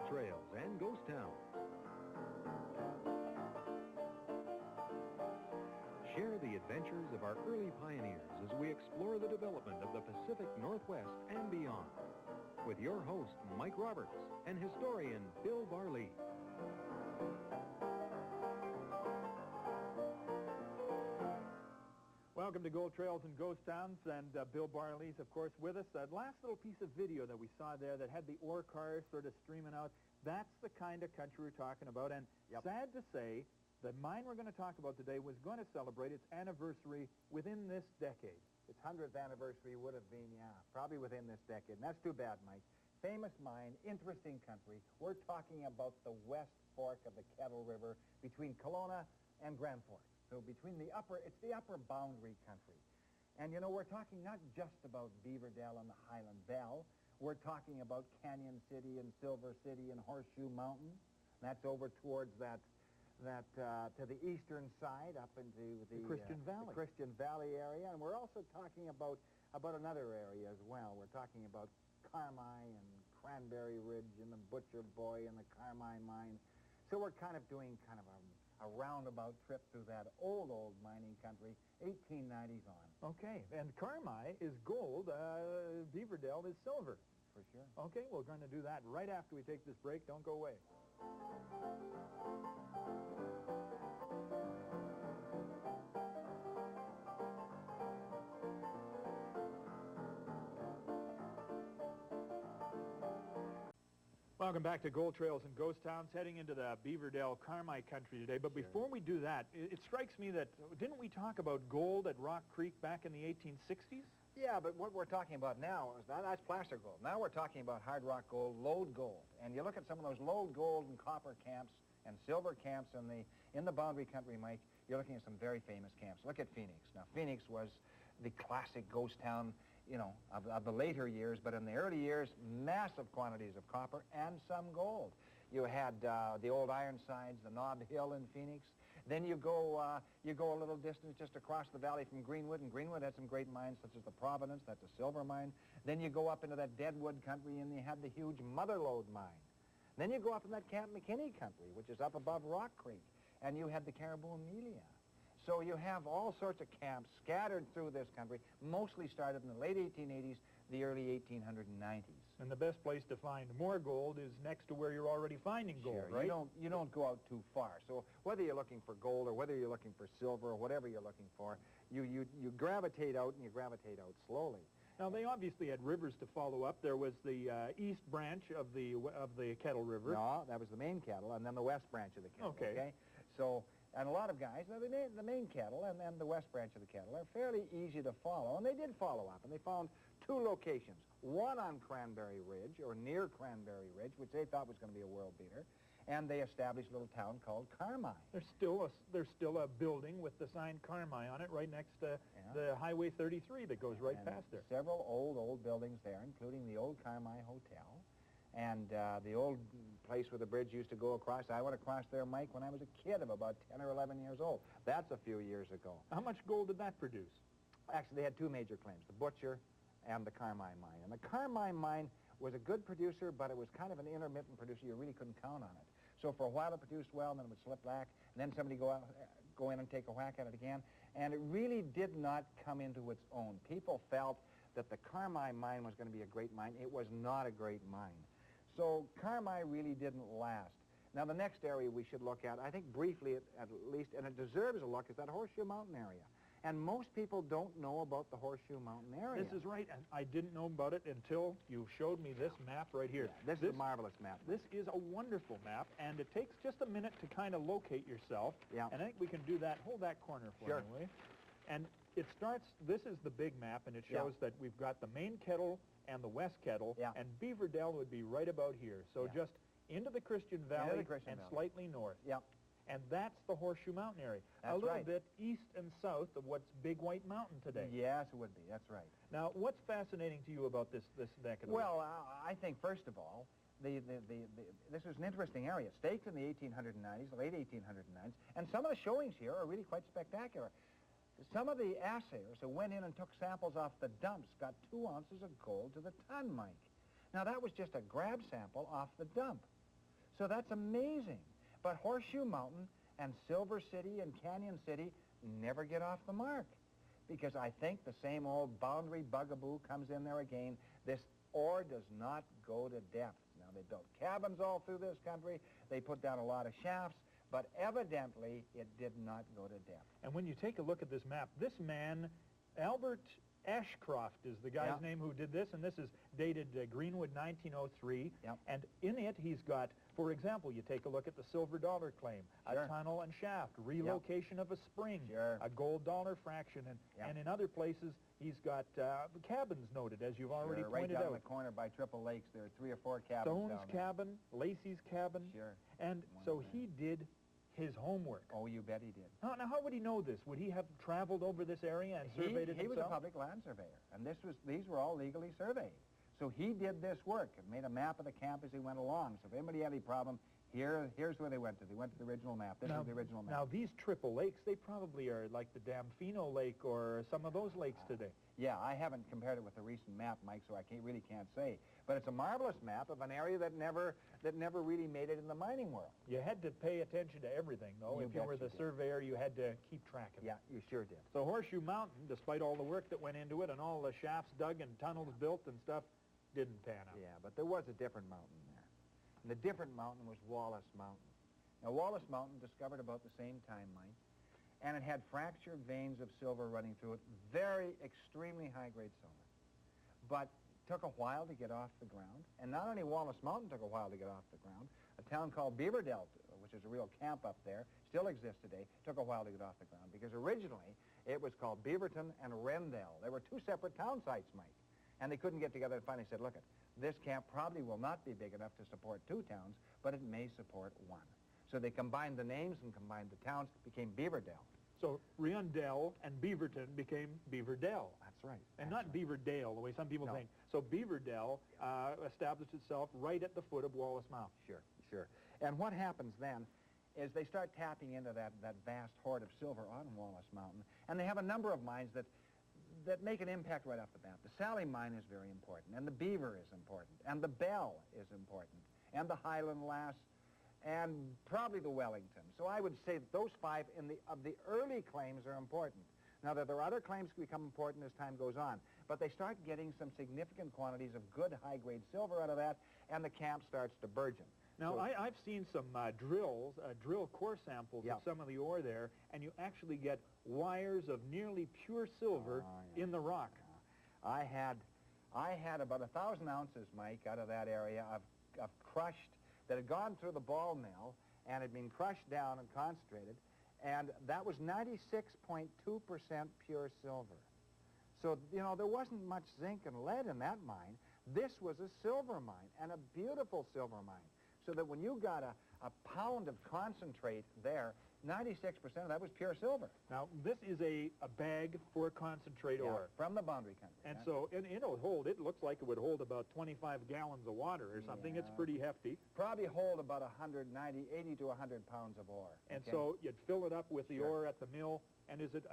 trails and ghost towns. Share the adventures of our early pioneers as we explore the development of the Pacific Northwest and beyond. With your host, Mike Roberts, and historian Bill Barley. Welcome to Gold Trails and Ghost Towns, and Bill Barley's, of course, with us. That last little piece of video that we saw there that had the ore cars sort of streaming out, that's the kind of country we're talking about. And sad to say, the mine we're going to talk about today was going to celebrate its anniversary within this decade. Its 100th anniversary would have been, probably within this decade. And that's too bad, Mike. Famous mine, interesting country. We're talking about the West Fork of the Kettle River between Kelowna and Grand Forks. So between it's the upper boundary country. And, you know, we're talking not just about Beaverdell and the Highland Bell. We're talking about Canyon City and Silver City and Horseshoe Mountain. That's over towards to the eastern side, up into the Christian Valley. The Christian Valley area. And we're also talking about another area as well. We're talking about Carmi and Cranberry Ridge and the Butcher Boy and the Carmi mine. So we're kind of doing a roundabout trip through that old mining country, 1890s on. Okay, and Carmi is gold, Beaverdell is silver. For sure. Okay, we're going to do that right after we take this break. Don't go away. Welcome back to Gold Trails and Ghost Towns, heading into the Beaverdell Carmi country today. But before we do that, it strikes me that, didn't we talk about gold at Rock Creek back in the 1860s? Yeah, but what we're talking about now, that's placer gold. Now we're talking about hard rock gold, lode gold. And you look at some of those lode gold and copper camps and silver camps in the boundary country, Mike, you're looking at some very famous camps. Look at Phoenix. Now, Phoenix was the classic ghost town, you know, of the later years, but in the early years, massive quantities of copper and some gold. You had the old Ironsides, the Knob Hill in Phoenix. Then you go a little distance just across the valley from Greenwood, and Greenwood had some great mines such as the Providence, that's a silver mine. Then you go up into that Deadwood country, and you had the huge Mother Lode mine. Then you go up in that Camp McKinney country, which is up above Rock Creek, and you had the Caribou Amelia. So you have all sorts of camps scattered through this country, mostly started in the late 1880s, the early 1890s. And the best place to find more gold is next to where you're already finding gold, sure, right? You don't go out too far. So whether you're looking for gold or whether you're looking for silver or whatever you're looking for, you gravitate out, and you gravitate out slowly. Now, they obviously had rivers to follow up. There was the east branch of the Kettle River. No, that was the main Kettle, and then the west branch of the Kettle. Okay. So, and a lot of guys, the main Kettle and then the west branch of the Kettle are fairly easy to follow, and they did follow up, and they found two locations, one on Cranberry Ridge, or near Cranberry Ridge, which they thought was going to be a world beater, and they established a little town called Carmi. There's still a building with the sign Carmi on it right next to the Highway 33 that goes right past there. Several old buildings there, including the old Carmi Hotel, and the old place where the bridge used to go across. I went across there, Mike, when I was a kid of about 10 or 11 years old. That's a few years ago. How much gold did that produce? Actually, they had two major claims, the Butcher and the Carmi mine. And the Carmi mine was a good producer, but it was kind of an intermittent producer. You really couldn't count on it. So for a while it produced well, and then it would slip back, and then somebody go in and take a whack at it again. And it really did not come into its own. People felt that the Carmi mine was going to be a great mine. It was not a great mine. So Carmi really didn't last. Now, the next area we should look at, I think briefly at least, and it deserves a look, is that Horseshoe Mountain area. And most people don't know about the Horseshoe Mountain area. This is right. I didn't know about it until you showed me this map right here. Yeah, this is a marvelous map. This is a wonderful map, and it takes just a minute to kind of locate yourself. Yeah. And I think we can do that. Hold that corner for me, will you? And it starts, this is the big map, and it shows that we've got the main Kettle and the West Kettle, and Beaverdell would be right about here. So just into the Christian Valley and slightly north. Yeah. And that's the Horseshoe Mountain area. That's a little bit east and south of what's Big White Mountain today. Yes, it would be. That's right. Now, what's fascinating to you about this neck of the Well, I think, first of all, this was an interesting area. Staked in the 1890s, the late 1890s, and some of the showings here are really quite spectacular. Some of the assayers who went in and took samples off the dumps got 2 ounces of gold to the ton, Mike. Now, that was just a grab sample off the dump. So that's amazing. But Horseshoe Mountain and Silver City and Canyon City never get off the mark, because I think the same old boundary bugaboo comes in there again. This ore does not go to depth. Now, they built cabins all through this country. They put down a lot of shafts, but evidently it did not go to depth. And when you take a look at this map, this man, Albert Ashcroft is the guy's name who did this, and this is dated Greenwood 1903. Yep. And in it, he's got, for example, you take a look at the silver dollar claim, Sure. a tunnel and shaft, relocation of a spring, Sure. a gold dollar fraction, and in other places, he's got cabins noted, as you've already Sure, right pointed down out. in the corner by Triple Lakes, there are 3 or 4 cabins Stone's down there. cabin, Lacey's cabin. Sure. And so he did his homework. Oh, you bet he did. Now, how would he know this? Would he have traveled over this area and surveyed it He was a himself? public land surveyor, and these were all legally surveyed. So he did this work and made a map of the camp as he went along. So if anybody had any problem, here's where they went to. They went to the original map. This is the original map. Now, these triple lakes, they probably are like the Damfino Lake or some of those lakes today. Yeah, I haven't compared it with the recent map, Mike, so I really can't say. But it's a marvelous map of an area that never really made it in the mining world. You had to pay attention to everything, though. You If you bet were you the did. surveyor, you had to keep track of it. Yeah, you sure did. So Horseshoe Mountain, despite all the work that went into it and all the shafts dug and tunnels built and stuff, didn't pan out. Yeah, but there was a different mountain there. And the different mountain was Wallace Mountain. Now, Wallace Mountain, discovered about the same time, Mike, and it had fractured veins of silver running through it, very extremely high-grade silver. But took a while to get off the ground. And not only Wallace Mountain took a while to get off the ground, a town called Beaverdell, which is a real camp up there, still exists today, took a while to get off the ground, because originally it was called Beaverton and Wrendell. They were 2 separate town sites, Mike. And they couldn't get together and finally said, look, this camp probably will not be big enough to support 2 towns, but it may support 1. So they combined the names and combined the towns, became Beaverdell. So Wrendell and Beaverton became Beaverdell. That's right. And not Beaverdale, the way some people think. So Beaverdell established itself right at the foot of Wallace Mountain. Sure, sure. And what happens then is they start tapping into that vast hoard of silver on Wallace Mountain, and they have a number of mines that make an impact right off the bat. The Sally mine is very important, and the Beaver is important, and the Bell is important, and the Highland Lass, and probably the Wellington. So I would say that those 5 of the early claims are important. Now, there are other claims that become important as time goes on, but they start getting some significant quantities of good high-grade silver out of that, and the camp starts to burgeon. Now, So- I've seen some drill core samples of some of the ore there, and you actually get wires of nearly pure silver in the rock. I had about 1,000 ounces, Mike, out of that area of crushed, that had gone through the ball mill and had been crushed down and concentrated, and that was 96.2% pure silver. So, you know, there wasn't much zinc and lead in that mine. This was a silver mine, and a beautiful silver mine. So that when you got a pound of concentrate there, 96% of that was pure silver. Now, this is a bag for concentrate ore. From the boundary country. And so it'll hold, it looks like it would hold about 25 gallons of water or something. It's pretty hefty. Probably hold about 80 to 100 pounds of ore. And so you'd fill it up with the ore at the mill, and is it,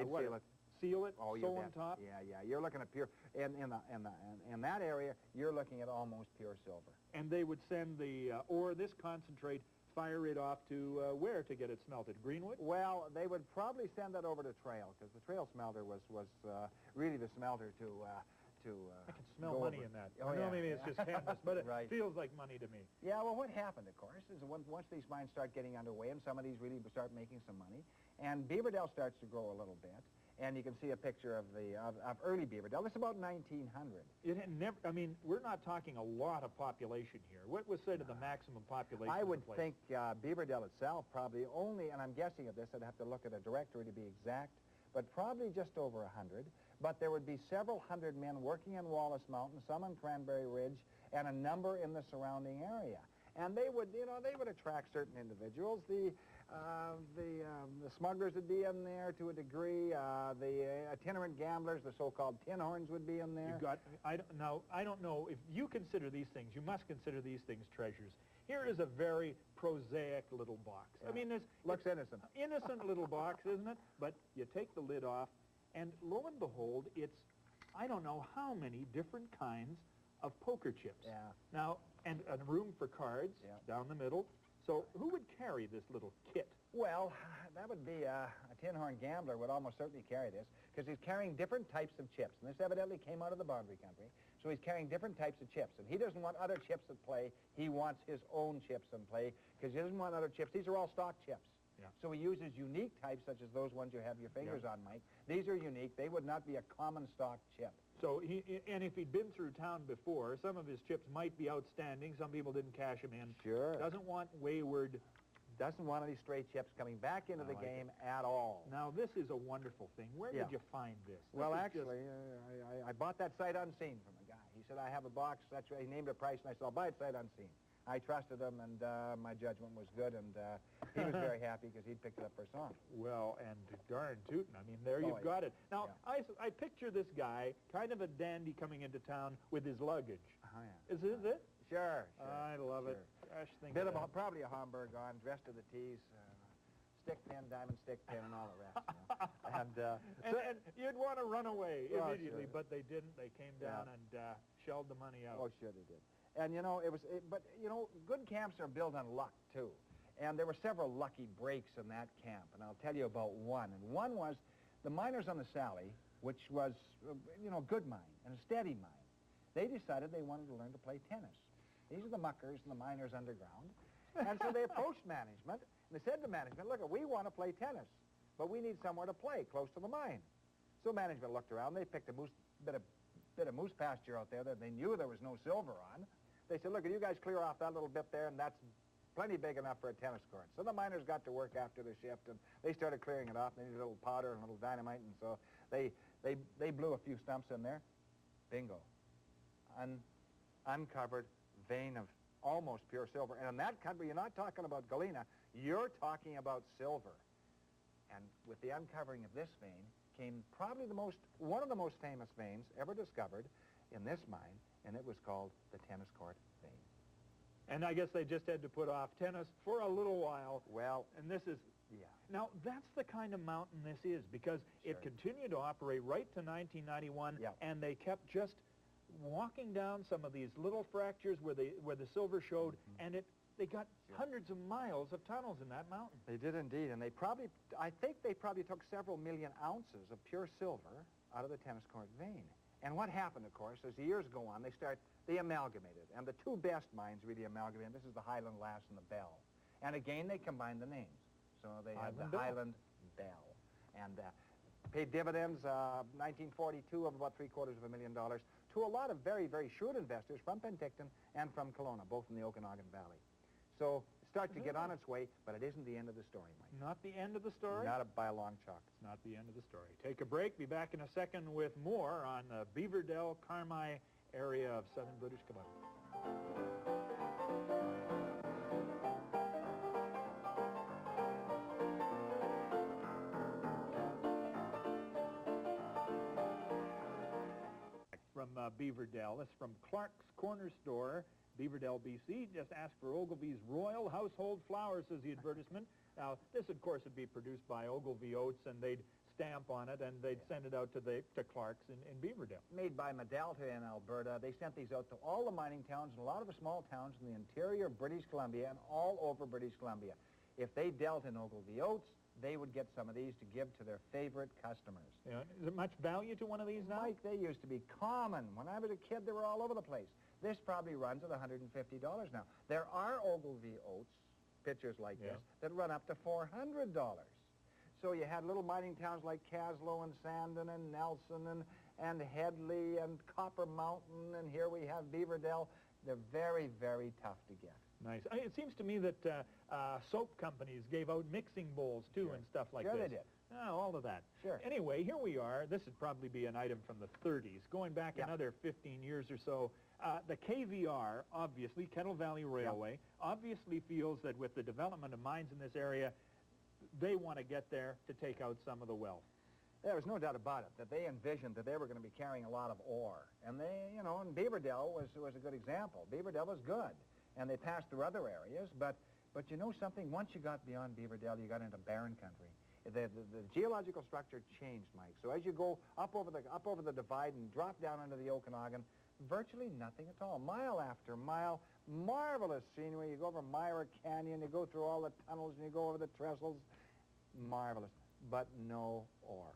what? Seal it. Seal it, Oh, you sew bet. on top? Yeah. You're looking at pure, in that area, you're looking at almost pure silver. And they would send the ore, this concentrate, fire it off to where to get it smelted? Greenwood? Well, they would probably send that over to Trail, because the Trail smelter was really the smelter to I can smell go money over. in that. Oh, I know yeah. maybe it's just chemist, but it Right. feels like money to me. Yeah, well, what happened, of course, is once these mines start getting underway and some of these really start making some money, and Beaverdell starts to grow a little bit, and you can see a picture of early Beaverdell. This is about 1900. It had never, I mean, we're not talking a lot of population here. What was said of the maximum population I of the would place? think Beaverdell itself probably only, and I'm guessing at this, I'd have to look at a directory to be exact, but probably just over 100. But there would be several hundred men working in Wallace Mountain, some on Cranberry Ridge, and a number in the surrounding area. And they would, they would attract certain individuals. The smugglers would be in there to a degree. The itinerant gamblers, the so-called tin horns, would be in there. You've got, I don't know, if you consider these things, you must consider these things treasures. Here is a very prosaic little box. Yeah. I mean, Looks innocent. Innocent little box, isn't it? But you take the lid off, and lo and behold, it's, I don't know how many different kinds of poker chips. Yeah. Now, and and a room for cards down the middle. So who would carry this little kit? Well, that would be a tin horn gambler would almost certainly carry this, because he's carrying different types of chips. And this evidently came out of the boundary country. So he's carrying different types of chips. And he doesn't want other chips at play. He wants his own chips in play, because he doesn't want other chips. These are all stock chips. Yeah. So he uses unique types, such as those ones you have your fingers on, Mike. These are unique. They would not be a common stock chip. So and if he'd been through town before, some of his chips might be outstanding. Some people didn't cash them in. Sure. Doesn't want wayward. Doesn't want any stray chips coming back into the game at all. Now, this is a wonderful thing. Where did you find this? Well, actually, I bought that sight unseen from a guy. He said, I have a box. That's right. He named a price, and I said, I'll buy it sight unseen. I trusted him, and my judgment was good, and he was very happy because he'd picked it up for a song. Well, and darn tootin'. I mean, there you've got it. Now, I picture this guy, kind of a dandy coming into town with his luggage. Is this it? Sure. I love it. Gosh, Bit of probably a Homburg on, dressed to the T's, stick pin, diamond stick pin, and all the rest. And you'd want to run away immediately, but they didn't. They came down and shelled the money out. Oh, sure they did. And, you know, good camps are built on luck, too. And there were several lucky breaks in that camp, and I'll tell you about one. And one was the miners on the Sally, which was, a good mine and a steady mine. They decided they wanted to learn to play tennis. These are the muckers and the miners underground. And so they approached management, and they said to management, look, we want to play tennis, but we need somewhere to play close to the mine. So management looked around. They picked a bit of moose pasture out there that they knew there was no silver on. They said, look, you guys clear off that little bit there, and that's plenty big enough for a tennis court. So the miners got to work after the shift, and they started clearing it off. They needed a little powder and a little dynamite, and so they blew a few stumps in there. Bingo. Uncovered vein of almost pure silver. And in that country, you're not talking about galena, you're talking about silver. And with the uncovering of this vein came probably one of the most famous veins ever discovered in this mine, and it was called the tennis court vein. And I guess they just had to put off tennis for a little while. Well, and this is... Yeah. Now, that's the kind of mountain this is, because it continued to operate right to 1991, and they kept just walking down some of these little fractures where the silver showed, and they got hundreds of miles of tunnels in that mountain. They did indeed, and I think they probably took several million ounces of pure silver out of the tennis court vein. And what happened, of course, as the years go on, they amalgamated, and the two best mines really amalgamated. This is the Highland Lass and the Bell. And again, they combined the names. So they had the Highland Bell. And paid dividends, 1942, of about $750,000 to a lot of very, very shrewd investors from Penticton and from Kelowna, both in the Okanagan Valley. So it starts to get on its way, but it isn't the end of the story, Mike. Not the end of the story? Not by a long chalk. It's not the end of the story. Take a break. Be back in a second with more on the Beaverdell, Carmi area of southern British Columbia. Beaverdell. This is from Clark's Corner Store, Beaverdell, BC. Just ask for Ogilvy's Royal Household Flowers, says the advertisement. Now, this, of course, would be produced by Ogilvy Oats, and they'd stamp on it, and they'd send it out to Clark's in Beaverdell. Made by Medalta in Alberta. They sent these out to all the mining towns and a lot of the small towns in the interior of British Columbia and all over British Columbia. If they dealt in Ogilvy Oats, they would get some of these to give to their favorite customers. Yeah. Is it much value to one of these now? Mike, they used to be common. When I was a kid, they were all over the place. This probably runs at $150 now. There are Ogilvy Oats, pitchers like this, that run up to $400. So you had little mining towns like Caslow and Sandon and Nelson and Headley and Copper Mountain, and here we have Beaverdell. They're very, very tough to get. Nice. It seems to me that soap companies gave out mixing bowls, too, and stuff like this. Sure they did. Oh, all of that. Sure. Anyway, here we are. This would probably be an item from the 30s. Going back another 15 years or so, the KVR, obviously, Kettle Valley Railway, obviously feels that with the development of mines in this area, they want to get there to take out some of the wealth. There was no doubt about it, that they envisioned that they were going to be carrying a lot of ore. And they, and Beaverdell was a good example. Beaverdell was good. And they passed through other areas, but you know something? Once you got beyond Beaverdell, you got into barren country. The geological structure changed, Mike. So as you go up over the divide and drop down into the Okanagan, Virtually nothing at all. Mile after mile, marvelous scenery. You go over Myra Canyon, you go through all the tunnels, and you go over the trestles. Marvelous, but no ore.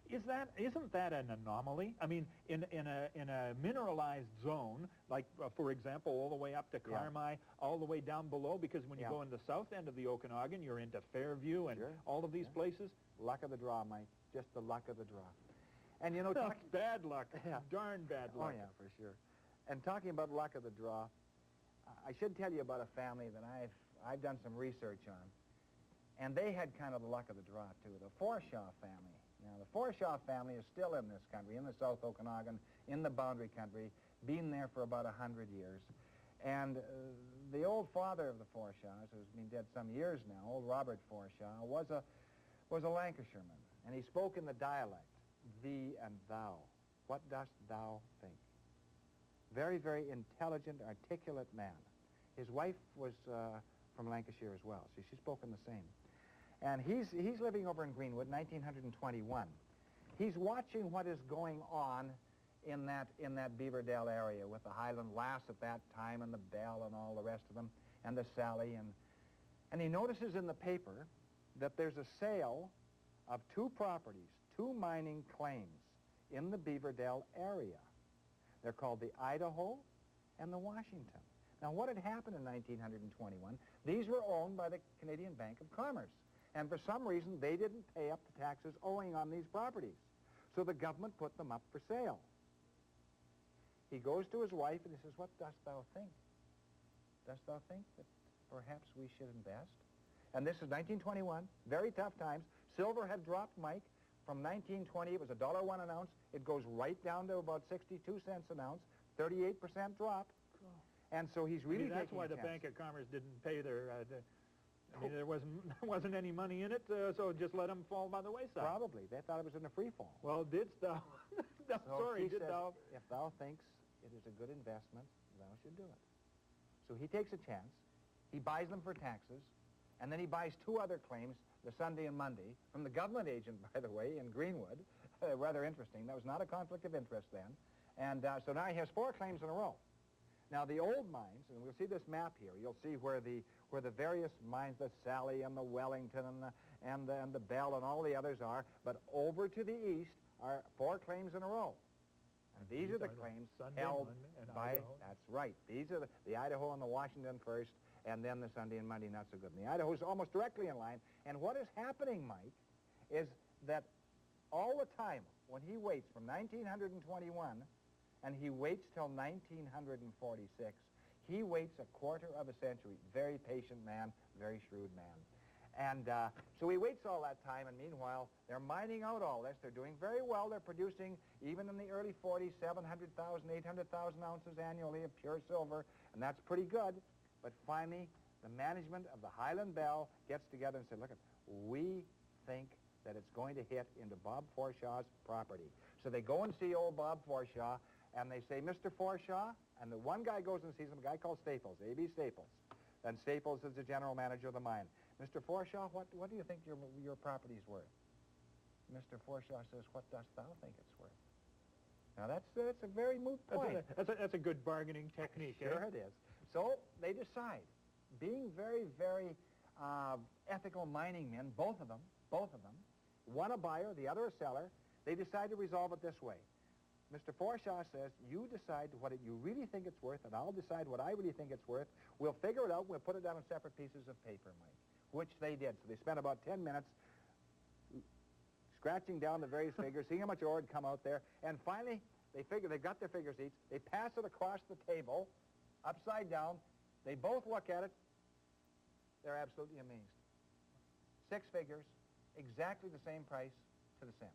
Isn't that an anomaly? I mean, in a mineralized zone, like for example, all the way up to Carmi, all the way down below, because when you go in the south end of the Okanagan, you're into Fairview and all of these places. Luck of the draw, Mike. Just the luck of the draw. And you know, bad luck. Darn bad luck. Oh yeah, for sure. And talking about luck of the draw, I should tell you about a family that I've done some research on, and they had kind of the luck of the draw too. The Forshaw family. Now, the Forshaw family is still in this country, in the South Okanagan, in the Boundary Country, been there for about 100 years. And the old father of the Forshaws, who's been dead some years now, old Robert Forshaw, was a Lancashireman, and he spoke in the dialect, thee and thou. What dost thou think? Very, very intelligent, articulate man. His wife was from Lancashire as well, so she spoke in the same. And he's living over in Greenwood, 1921. He's watching what is going on in that Beaverdell area with the Highland Lass at that time and the Bell and all the rest of them and the Sally. And he notices in the paper that there's a sale of two properties, two mining claims in the Beaverdell area. They're called the Idaho and the Washington. Now, what had happened in 1921, these were owned by the Canadian Bank of Commerce. And for some reason, they didn't pay up the taxes owing on these properties. So the government put them up for sale. He goes to his wife and he says, what dost thou think? Dost thou think that perhaps we should invest? And this is 1921, very tough times. Silver had dropped, Mike. From 1920, it was $1.01 an ounce. It goes right down to about 62 cents an ounce, 38% drop. And so he's really that's why the Bank of Commerce didn't pay their... I mean, there wasn't any money in it, so just let them fall by the wayside. Probably. They thought it was in a free fall. Well, didst thou? If thou thinks it is a good investment, thou should do it. So he takes a chance. He buys them for taxes, and then he buys two other claims, the Sunday and Monday, from the government agent, by the way, in Greenwood. Rather interesting. That was not a conflict of interest then. And so now he has four claims in a row. Now, the old mines, and we'll see this map here, you'll see where the various mines, the Sally and the Wellington and the Bell and all the others are, but over to the east are four claims in a row. And these are the claims held by, that's right, these are the Idaho and the Washington first, and then the Sunday and Monday not so good. And the Idaho's almost directly in line, and what is happening, Mike, is that all the time, when he waits from 1921 and he waits till 1946. He waits a quarter of a century. Very patient man, very shrewd man. And so he waits all that time, and meanwhile, they're mining out all this. They're doing very well. They're producing, even in the early 40s, 700,000, 800,000 ounces annually of pure silver, and that's pretty good. But finally, the management of the Highland Bell gets together and said, look, we think that it's going to hit into Bob Forshaw's property. So they go and see old Bob Forshaw, and they say, Mr. Forshaw, and the one guy goes and sees him, a guy called Staples, A.B. Staples. And Staples is the general manager of the mine. Mr. Forshaw, what do you think your property's worth? Mr. Forshaw says, what dost thou think it's worth? Now, that's a very moot point. That's a good bargaining technique, Sure it is. So they decide, being very, very ethical mining men, both of them, one a buyer, the other a seller, they decide to resolve it this way. Mr. Forshaw says, you decide what you really think it's worth, and I'll decide what I really think it's worth. We'll figure it out, we'll put it down on separate pieces of paper, Mike, which they did. So they spent about 10 minutes scratching down the various figures, seeing how much ore had come out there, and finally, they figure they've got their figures each. They pass it across the table, upside down. They both look at it. They're absolutely amazed. 6 figures, exactly the same price to the cent.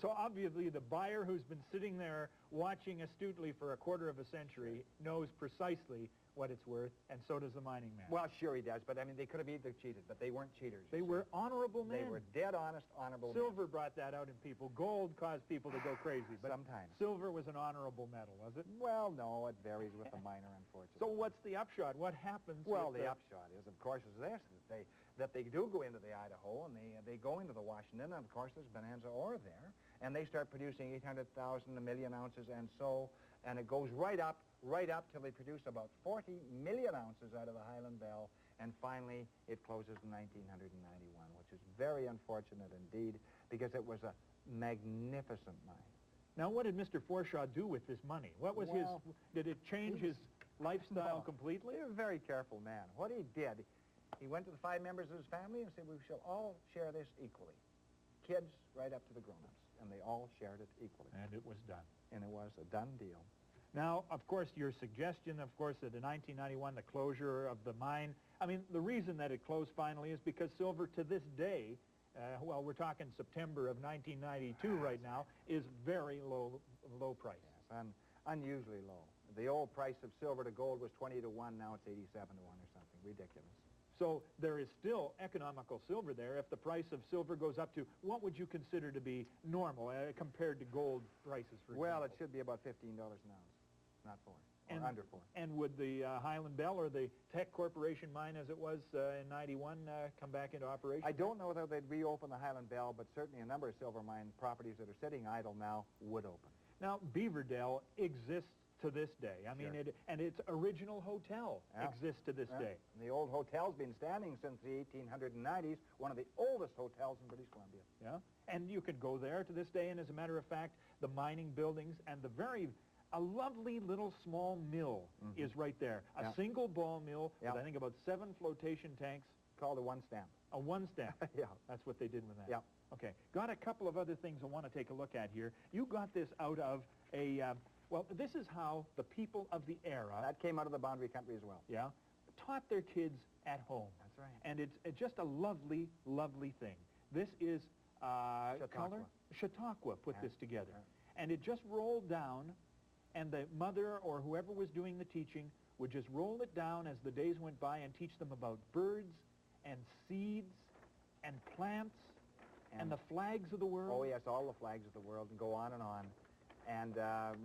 So obviously the buyer who's been sitting there watching astutely for a quarter of a century knows precisely what it's worth, and so does the mining man. Well, sure he does, but I mean, they could have either cheated, but they weren't cheaters. They were honorable men. They were dead honest, honorable men. Silver brought that out in people. Gold caused people to go crazy, but sometimes. Silver was an honorable metal, was it? Well, no, it varies with the miner, unfortunately. So what's the upshot? What happens? Well, the upshot is, of course, is this, that they do go into the Idaho, and they go into the Washington, and of course there's bonanza ore there. and they start producing 800,000, a million ounces, and so, and it goes right up till they produce about 40 million ounces out of the Highland Bell, and finally it closes in 1991, which is very unfortunate indeed, because it was a magnificent mine. Now, what did Mr. Forshaw do with this money? What was did it change his lifestyle completely? He was a very careful man. What he did, he went to the 5 members of his family and said, we shall all share this equally. Kids right up to the grown-ups, and they all shared it equally. And it was done. And it was a done deal. Now, of course, your suggestion, of course, that in 1991, the closure of the mine, I mean, the reason that it closed finally is because silver to this day, well, we're talking September of 1992 right now, is very low price. Yes, unusually low. The old price of silver to gold was 20 to 1, now it's 87 to 1 or something. Ridiculous. So there is still economical silver there. If the price of silver goes up to, what would you consider to be normal compared to gold prices, for Well, example? it should be about $15 an ounce, not 4, or under 4. And would the Highland Bell or the Teck Corporation mine, as it was in 91, come back into operation? I don't know whether they'd reopen the Highland Bell, but certainly a number of silver mine properties that are sitting idle now would open. Now, Beaverdell exists to this day. I mean, Sure. and its original hotel exists to this day. And the old hotel's been standing since the 1890s, one of the oldest hotels in British Columbia. Yeah, and you could go there to this day, and as a matter of fact, the mining buildings and a lovely little small mill is right there. A single ball mill with, I think, about 7 flotation tanks. Called a one stamp. A one stamp. Yeah. That's what they did with that. Yeah. Okay. Got a couple of other things I want to take a look at here. You got this out of a, well, this is how the people of the era... That came out of the Boundary Country as well. Yeah. Taught their kids at home. That's right. And it's just a lovely, lovely thing. This is color. Chautauqua put this together. Yeah. And it just rolled down, and the mother or whoever was doing the teaching would just roll it down as the days went by and teach them about birds and seeds and plants and the flags of the world. Oh, yes, all the flags of the world, and go on. And,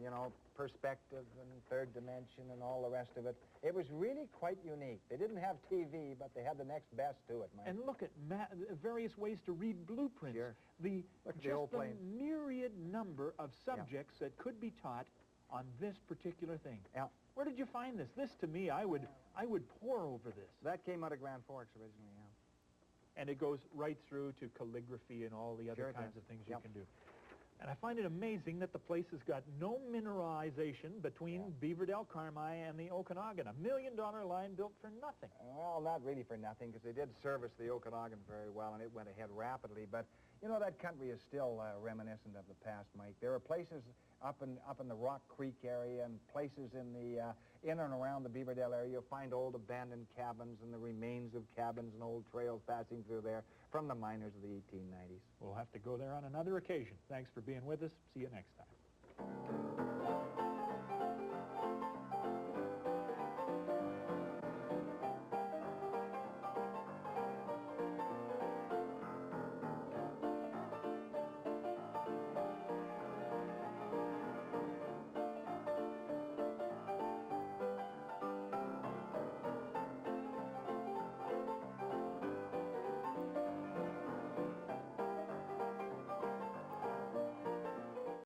you know, perspective and third dimension and all the rest of it. It was really quite unique. They didn't have TV, but they had the next best to it, Mike. And look at various ways to read blueprints. Sure. The plane. myriad number of subjects that could be taught on this particular thing. Yeah. Where did you find this? This, to me, I would pore over this. That came out of Grand Forks originally, yeah. And it goes right through to calligraphy and all the other kinds of things you can do. And I find it amazing that the place has got no mineralization between Beaverdell, Carmi, and the Okanagan. $1 million line built for nothing. Well, not really for nothing, because they did service the Okanagan very well, and it went ahead rapidly. But, you know, that country is still reminiscent of the past, Mike. There are places up in the Rock Creek area and places in and around the Beaverdell area. You'll find old abandoned cabins and the remains of cabins and old trails passing through there from the miners of the 1890s. We'll have to go there on another occasion. Thanks for being with us. See you next time.